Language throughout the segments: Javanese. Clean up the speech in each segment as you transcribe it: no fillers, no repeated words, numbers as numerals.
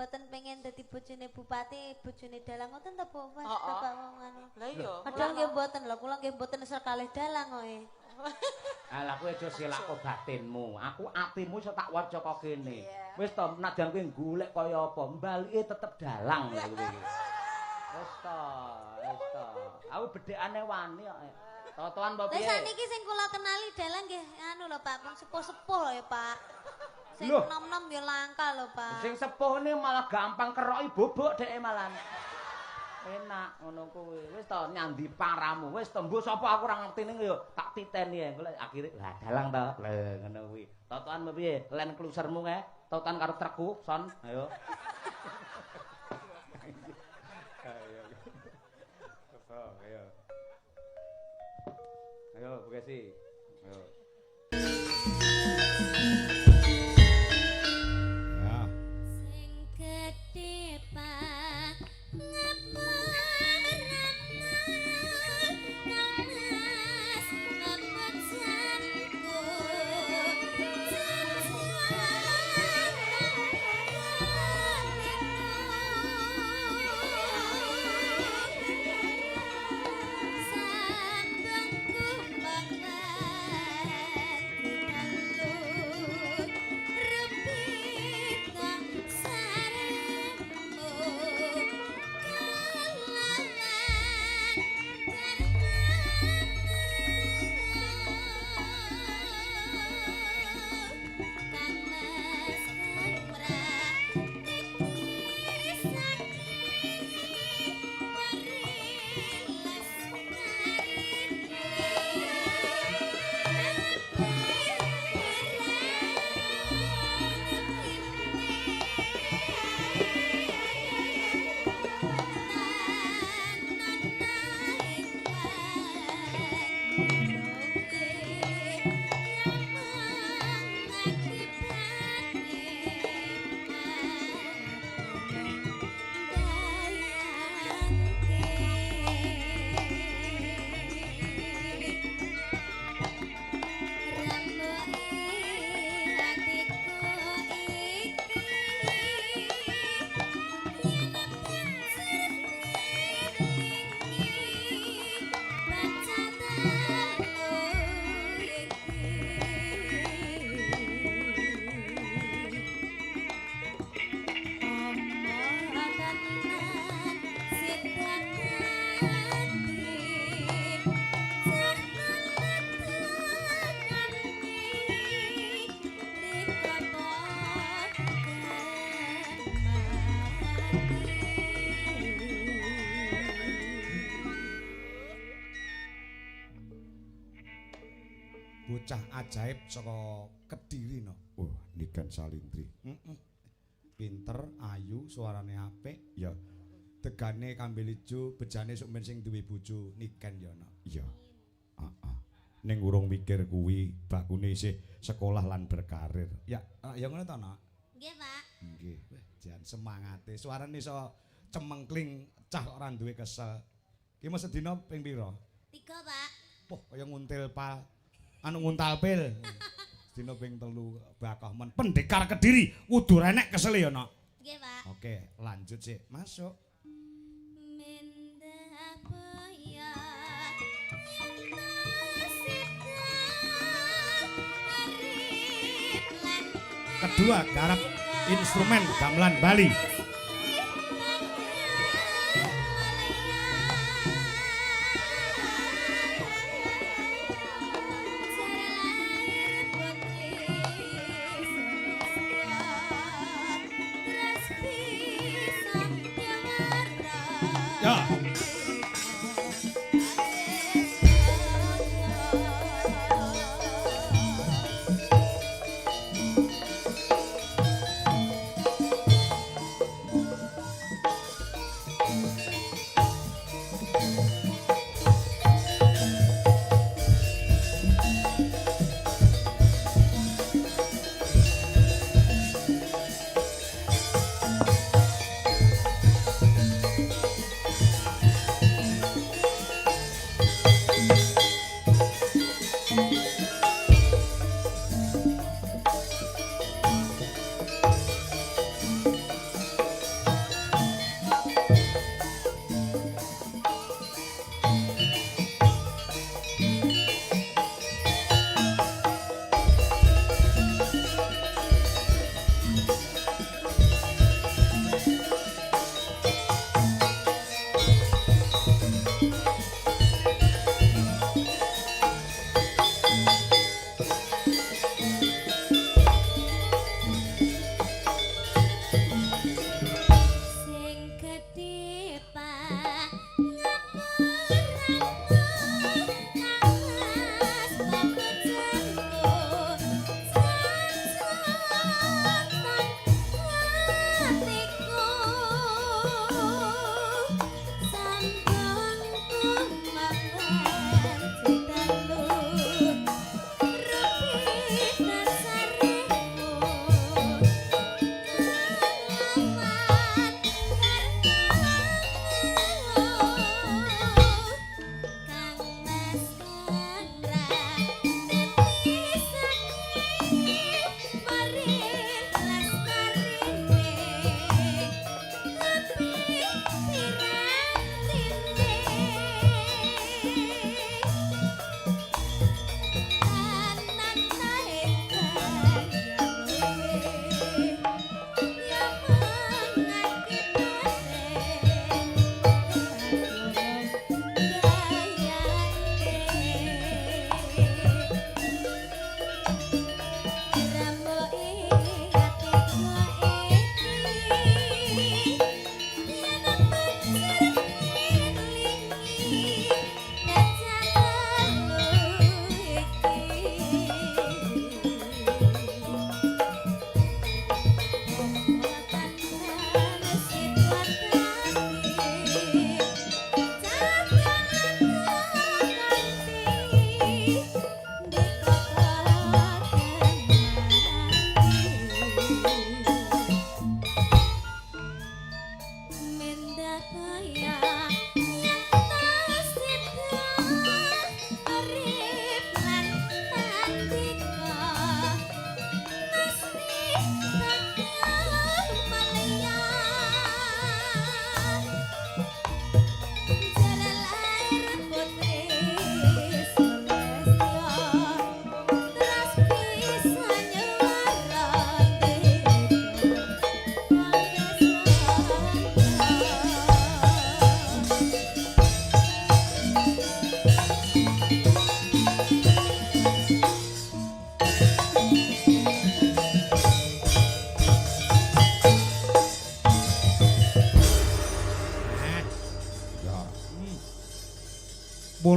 mboten pengen dadi bojone bupati, bojone dalang ngoten ta, Bu? Mas Heeh. Bapak wong anu. Lah iya. Padahal nggih mboten lho, kula nggih mboten sekalih dalang kowe. Alah kowe aja silakko batinmu. Aku atimu iso tak waca kok kene. Iya. Wis to, nadyan kowe golek kaya apa, mbalike tetep dalang lho kowe iki. Wis to, wis to. Aku bedhekane wani kok. Totoan apa Lah piye? saniki sing kula kenali dalang nggih anu lho Pak, pun sepuh-sepuh lho ya Pak. Sing Loh. nom-nom ya langka lho Pak. Sing sepuh ini malah gampang keroki bubuk dheke malah. Enak ngono kuwi. Wis to nyandi paramu. Wis to mbok sapa aku ora ngerti ning ya tak titeni ae. Golek akhire lah dalang to. Lah ngono kuwi. Totoan piye? Len klusermu kae. Totoan karo trekku, son. Ayo. Ayo. Ayo, Bukesi. Ayo. Ya. Sing gedhe Bocah ajaib saka Kediri no. Wah, Niken Salintri. Pinter, ayu, suarane apik, ya. Tegane kambil ijo, bejane sok men sing duwe bojo Niken ya no. Iya. Heeh. Ning urung mikir kuwi, bakune isih sekolah lan berkarir. Ya, ya ngono to, Nak. Nggih, Pak. Nggih, jan semangate. Suarane iso cemengkling cah ora duwe kesel. Ki mesti dina ping pira? 3, Pak. Poh, kaya nguntil pal. Anu nguntal pil. Dina ping 3 bakah men. Pendekar Kediri kudu renek kesel ya, Nak. Nggih, Pak. Oke, lanjut sih. Masuk. Kedua, garap instrumen gamelan Bali. Ya.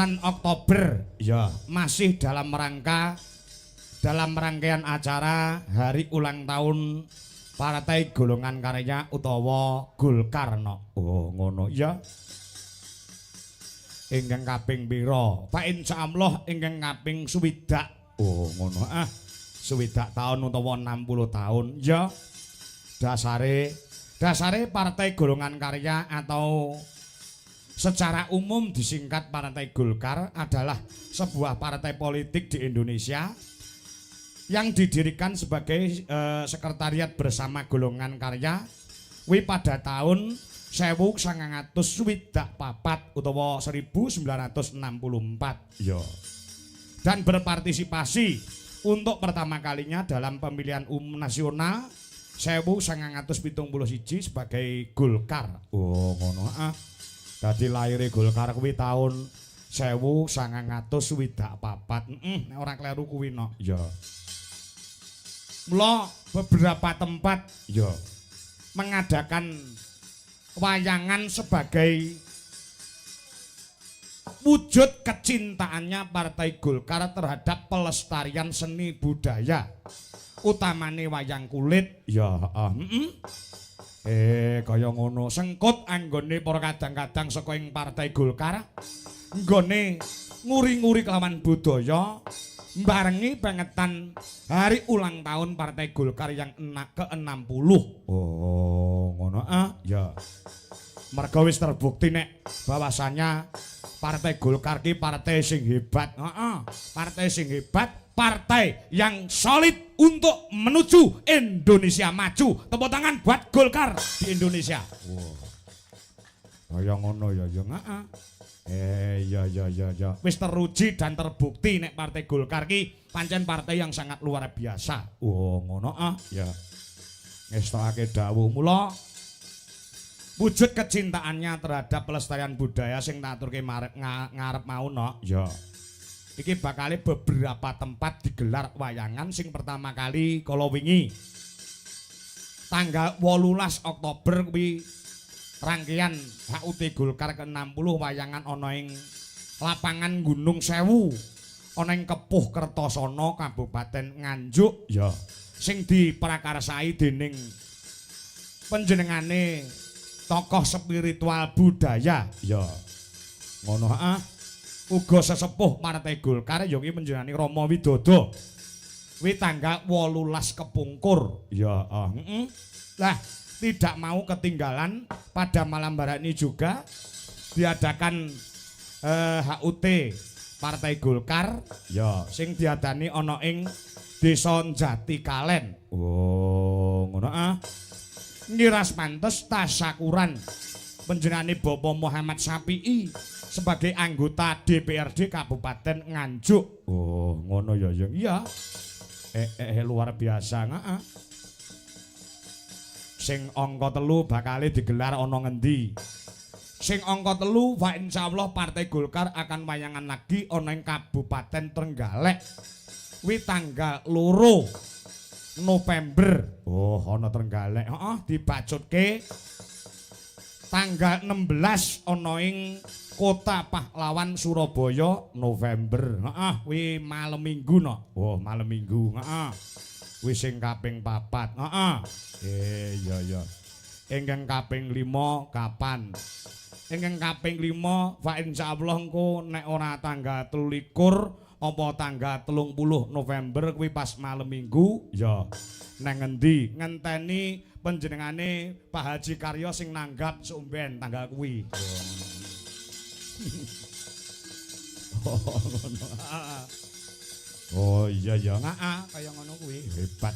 bulan Oktober ya masih dalam rangkaian acara hari ulang tahun Partai Golongan Karya utawa Golkar no. Oh ngono ya. Ingkang kaping pira? Pak insyaallah ingkang kaping 60. Oh ngono ah. 60 tahun utawa 60 tahun ya. Dasare Partai Golongan Karya atau secara umum disingkat Partai Golkar adalah sebuah partai politik di Indonesia yang didirikan sebagai sekretariat bersama Golongan Karya pada tahun 1964 utawa 1964 ya. Dan berpartisipasi untuk pertama kalinya dalam pemilihan umum nasional 1971 sebagai Golkar. Oh ngono ah. Dadi lahire Golkar kuwi tahun 1964. Nek ora kleru kuwi no. Ya. Mula beberapa tempat ya mengadakan wayangan sebagai wujud kecintaannya Partai Golkar terhadap pelestarian seni budaya utamane wayang kulit ya kaya ngono sengkut anggone para kadang-kadang saka ing Partai Golkar nggone nguri-nguri kelawan budaya barengi pengetan hari ulang tahun Partai Golkar yang ke-60. Oh, ngono ah. Ya. Mergo wis terbukti nek bahwasanya Partai Golkar ki partai sing hebat. Heeh. Partai sing hebat, partai yang solid untuk menuju Indonesia maju. Tepuk tangan buat Golkar di Indonesia. Wow. Kaya ngono ya, ya heeh. Ya. Wis teruji dan terbukti nek Partai Golkar ki pancen partai yang sangat luar biasa. Oh, ngono ah. Ya. Ngestokake dawuh mula wujud kecintaannya terhadap pelestarian budaya sing tak aturke ngarep mau no. Ya. Iki bakale beberapa tempat digelar wayangan sing pertama kali kala wingi tanggal 18 Oktober kuwi rangkaian HUT Golkar ke-60 wayangan ana ing lapangan Gunung Sewu ana ing Kepuh Kertosono Kabupaten Nganjuk ya sing diprakarsai dening panjenengane tokoh spiritual budaya ya ngono ah uga sesepuh Partai Golkar ya kuwi panjenengane Rama Widodo kuwi tanggal 18 kepungkur ya lah tidak mau ketinggalan pada malam hari ini juga diadakan HUT Partai Golkar ya sing diadani ana ing Desa Jati Kalen. Oh, ngono ah. Ngiras pantes tasyakuran panjenengane Bapak Muhammad Sapi'i sebagai anggota DPRD Kabupaten Nganjuk. Oh, ngono ya ya. Iya. Luar biasa heeh. Sing angka 3 bakal digelar ana ngendi? Sing angka 3 wa insyaallah Partai Golkar akan wayangan lagi ana ing Kabupaten Trenggalek. Kuwi tanggal 2 November. Oh, ana Trenggalek. Heeh, dibacutke tanggal 16 ana ing Kota Pahlawan Surabaya November. Heeh, kuwi malam Minggu no. Oh, malam Minggu. Heeh. Kuwi sing kaping 4. Heeh. Iya. Ingkang kaping 5 kapan? Ingkang kaping 5 fa insyaallah engko nek ora tanggal 23 apa tanggal 30 November kuwi pas malam Minggu ya. Nang ngendi? Ngenteni panjenengane Pak Haji Karyo sing nanggap sumben tanggal kuwi. Oh iya ya, kaya ngono kuwi hebat.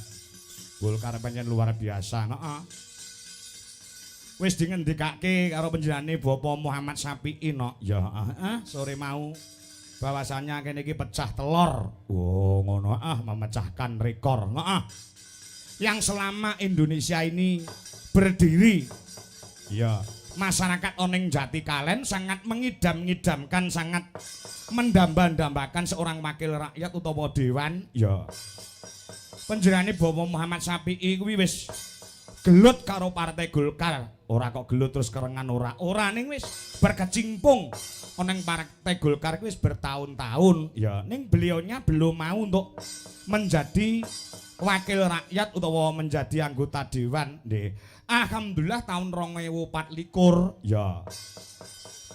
Golkar pancen luar biasa, heeh. Wis dingendikake karo panjenengane Bapak Muhammad Sapi'i no. Ya, sore mau bahwasannya kene iki pecah telur. Oh, ngono memecahkan rekor, heeh. Yang selama Indonesia ini berdiri ya, masyarakat oneng Jati Kalen sangat mengidam-ngidamkan, sangat mendamba-dambakan seorang wakil rakyat utawa dewan ya. Panjenengane Bapak Muhammad Sapi'i kuwi wis gelut karo Partai Golkar. Ora kok gelut terus kerengan ora. Ora ning wis berkecimpung ana ning Partai Golkar wis bertahun-tahun. Ya ning beliaunya belum mau untuk menjadi wakil rakyat utawa menjadi anggota dewan. Nggih. Alhamdulillah tahun 2024 ya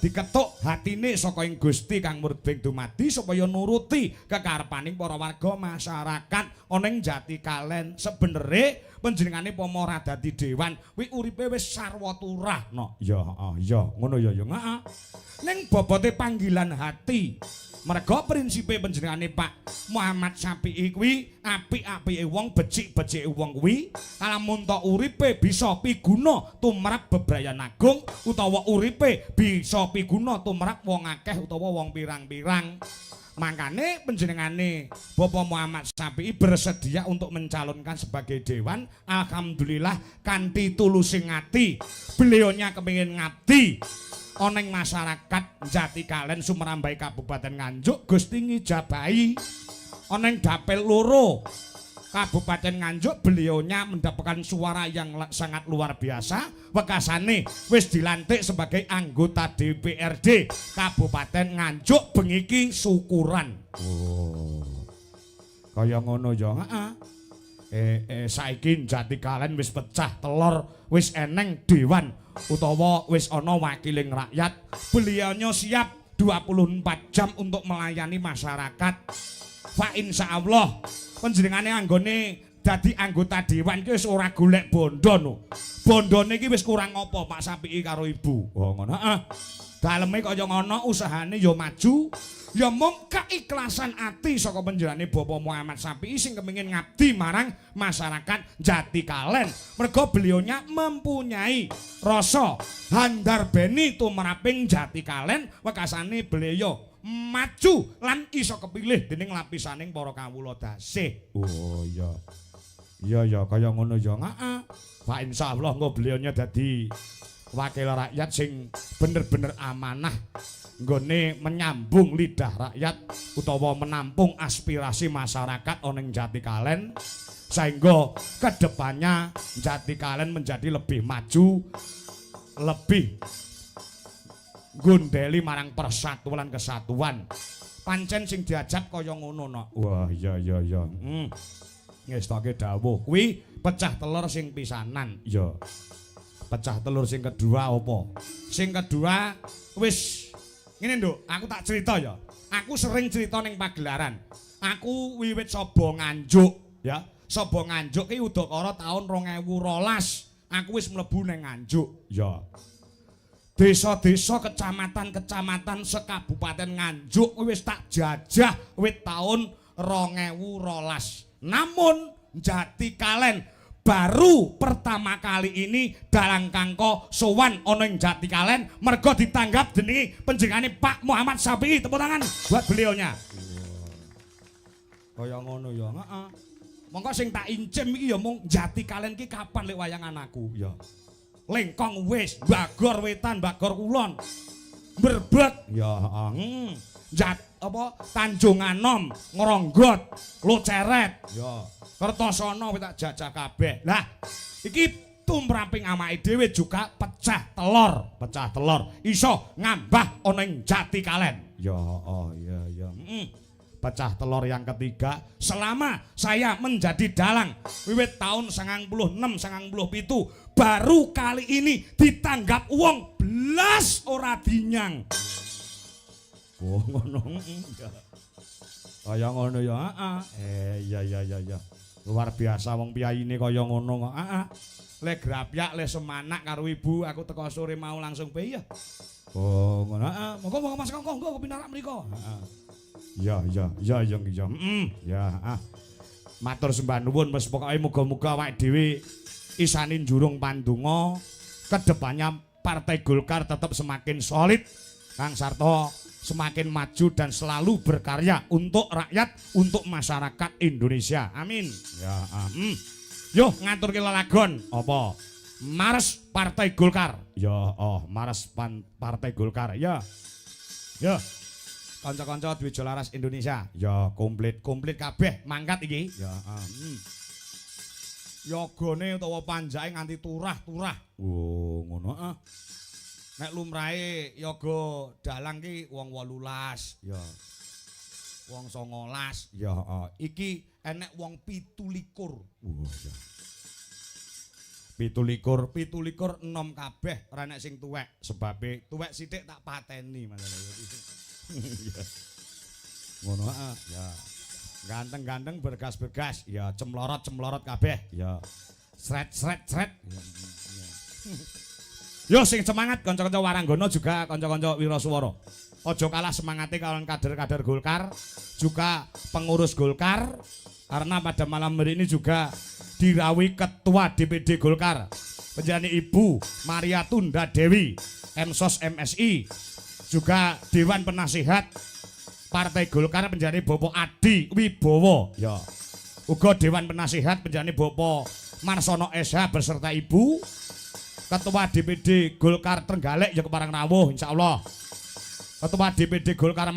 diketuk hatine saka ing Gusti Kang Murbeng dumadi supaya nuruti kekarepaning para warga masyarakat ana ing Jatikalen. Sebenere panjenengane pamora dadi dewan kuwi uripe wis sarwa turah no. Ya ngono ya heeh. Ning bobote panggilan hati merga prinsipe panjenengane Pak Muhammad Syafi'i kuwi apik-apike wong becik-becike wong kuwi lamun tok uripe bisa piguna tumrap bebrayan agung utawa uripe bisa piguna tumrap wong akeh utawa wong pirang-pirang. Makane panjenengane Bapak Muhammad Syafi'i bersedia untuk mencalonkan sebagai dewan. Alhamdulillah kanthi tulusing ati beliaunya kepengin ngabdi oneng masyarakat Jatikalen Sumerambai Kabupaten Nganjuk. Gusti ngijabahi oneng dapil loro Kabupaten Nganjuk beliaunya mendapatkan suara yang sangat luar biasa. Wekasane wis dilantik sebagai anggota DPRD Kabupaten Nganjuk bengiki syukuran. Oh. Kaya ngono ya, heeh. Saiki Jatikalen wis pecah telur, wis eneng dewan utawa wis ana wakiling rakyat. Beliaunya siap 24 jam untuk melayani masyarakat. Fa insyaallah panjenengane anggone dadi anggota dewan iki wis ora golek bondo no. Bondone iki wis kurang apa Pak Syafi'i karo Ibu. Oh ngono, heeh. Daleme kaya ngono, usahane ya maju. Ya mung keikhlasan ati saka panjenengane Bapak Muhammad Syafi'i sing kepengin ngabdi marang masyarakat Jatikalen. Merga beliaunya mempunyai rasa handarbeni tumraping Jatikalen, wekasane beliau maju lan iso kepilih dening lapisaning para kawula dasih. Oh iya. Iya kaya ngono ya, heeh. Pak insyaallah engko beliaunya dadi wakil rakyat sing bener-bener amanah nggone menyambung lidah rakyat utawa menampung aspirasi masyarakat oneng Jatikalen sehingga kedepannya Jatikalen menjadi lebih maju, lebih gondeli marang persatuan kesatuan. Pancen sing diajak kaya ngono no. Wah iya. Ngestoke dawuh kuwi pecah telur sing pisanan. Ya. Pecah telur sing kedua apa? Sing kedua wis ngene Nduk, aku tak cerita ya. Aku sering cerita ning pagelaran. Aku wiwit Saba Nganjuk ya. Saba Nganjuk ki udakara taun 2012. Aku wis mlebu ning Nganjuk. Ya. Desa-desa kecamatan-kecamatan sekabupaten Nganjuk wis tak jajah wit taun 2012. Namun Jatikalen baru pertama kali ini dalang kangko sowan ana ing Jatikalen merga ditanggap dening panjenengane Pak Muhammad Syafi'i. Tepuk tangan buat beliaunya. Kaya ngono ya, heeh. Monggo sing tak incim iki ya mung Jatikalen ki kapan lek wayangan aku ya. Lengkong wis, Bagor Wetan, Bagor Kulon. Berbet ya, heeh. Tanjung Anom, Ngronggot, Luceret ya. Kertosana wis tak jajah kabeh. Lah, iki tumraping amake dhewe juga pecah telur. Pecah telur iso ngambah ana ing Jatikalen. Ya, iya. Pecah telur yang ketiga selama saya menjadi dalang wiwit tahun 96 97 baru kali ini ditanggap wong blas ora dinyang. Oh ngono. Kaya ngono ya, heeh. Iya. Luar biasa wong piyaine kaya ngono kok. Heeh. Le grapyak le semanak karo ibu aku teko sore mau langsung bae ya. Oh ngono. Heeh. Monggo Mas Kongko engko pinarak mriko. Heeh. Ya. Ya, matur sembah nuwun wis pokoke muga-muga awake dhewe isanin jurung pandonga kedepannya Partai Golkar tetap semakin solid Kang Sarto, semakin maju dan selalu berkarya untuk rakyat, untuk masyarakat Indonesia. Amin. Ya, Yo ngaturke lelagon apa? Mars Partai Golkar. Ya, Mars Partai Golkar. Ya. Kanca-kanca Dwijo Laras Indonesia. Ya, komplit kabeh mangkat iki. Ya, yogane utawa panjake nganti turah-turah. Oh, ngono ah. Nek lumrahe yoga dalang ki wong 18, ya. Wong 19, ya. Iki enek wong 17. Ya. 17 enom kabeh ora nek sing tuwek, sebabe tuwek sithik tak pateni masalah. Ngono ah, ya. Ganteng-ganteng bergas-bergas, ya cemlorot-cemlorot kabeh, ya. Sret-sret-sret. Yo sing semangat kanca-kanca Waranggana juga kanca-kanca Wiraswara. Aja kalah semangate kalian kader-kader Golkar, juga pengurus Golkar karena pada malam hari ini juga dirawi Ketua DPD Golkar penjani Ibu Maria Tunda Dewi, Emsos MSI, juga Dewan Penasihat Partai Golkar penjani Bapak Adi Wibowo, ya. Uga Dewan Penasihat penjani Bapak Marsono SH beserta Ibu Ketua DPD Golkar Trenggalek ya keparang rawuh insyaallah. Ketua DPD Golkar